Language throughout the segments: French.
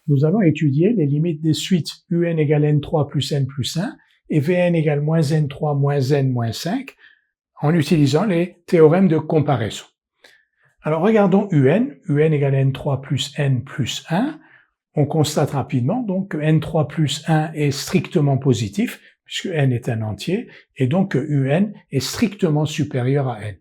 nous allons étudier les limites des suites UN égale N3 plus N plus 1 et Vn égale moins N3 moins N moins 5 en utilisant les théorèmes de comparaison. Alors regardons UN égale N3 plus N plus 1. On constate rapidement donc que N3 plus 1 est strictement positif, puisque N est un entier, et donc que UN est strictement supérieur à N.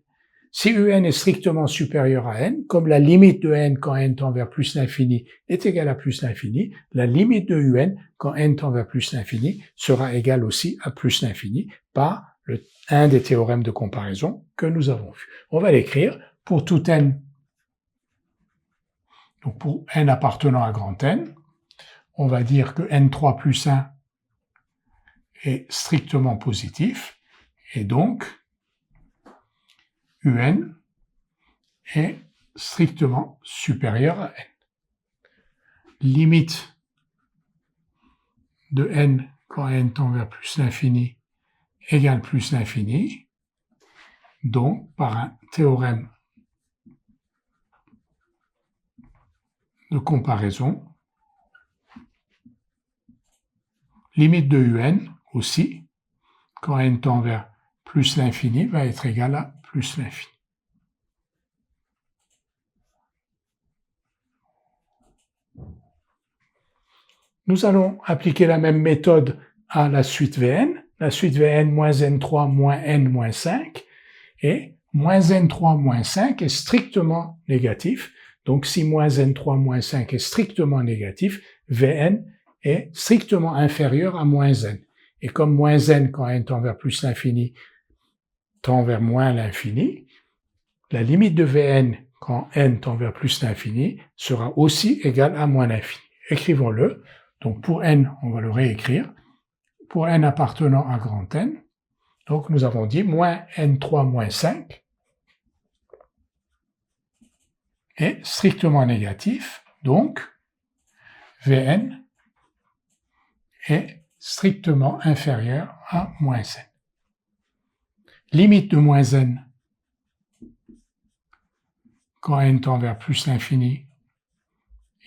Si UN est strictement supérieur à N, comme la limite de N quand N tend vers plus l'infini est égale à plus l'infini, la limite de UN quand N tend vers plus l'infini sera égale aussi à plus l'infini par un des théorèmes de comparaison que nous avons vu. On va l'écrire pour tout N. Donc pour N appartenant à grand N, on va dire que N3 plus 1 est strictement positif, et donc UN est strictement supérieur à N. Limite de N quand N tend vers plus l'infini égale plus l'infini, donc par un théorème de comparaison, limite de UN aussi, quand N tend vers plus l'infini, va être égal à plus l'infini. Nous allons appliquer la même méthode à la suite Vn. La suite Vn moins N3 moins N moins 5. Et moins N3 moins 5 est strictement négatif. Donc si moins N3 moins 5 est strictement négatif, Vn est strictement inférieur à moins N. Et comme moins N quand N tend vers plus l'infini tend vers moins l'infini, la limite de Vn quand N tend vers plus l'infini sera aussi égale à moins l'infini. Écrivons-le. Donc pour N, on va le réécrire. Pour N appartenant à grand N, donc nous avons dit moins N3 moins 5 est strictement négatif, donc Vn est strictement inférieur à moins N. Limite de moins N quand N tend vers plus l'infini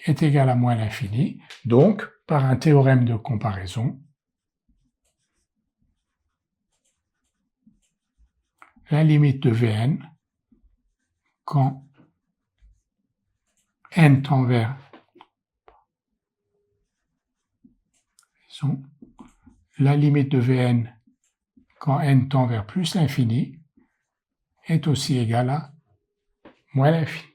est égal à moins l'infini, donc par un théorème de comparaison, la limite de Vn quand N tend vers la limite de Vn quand N tend vers plus l'infini est aussi égale à moins l'infini.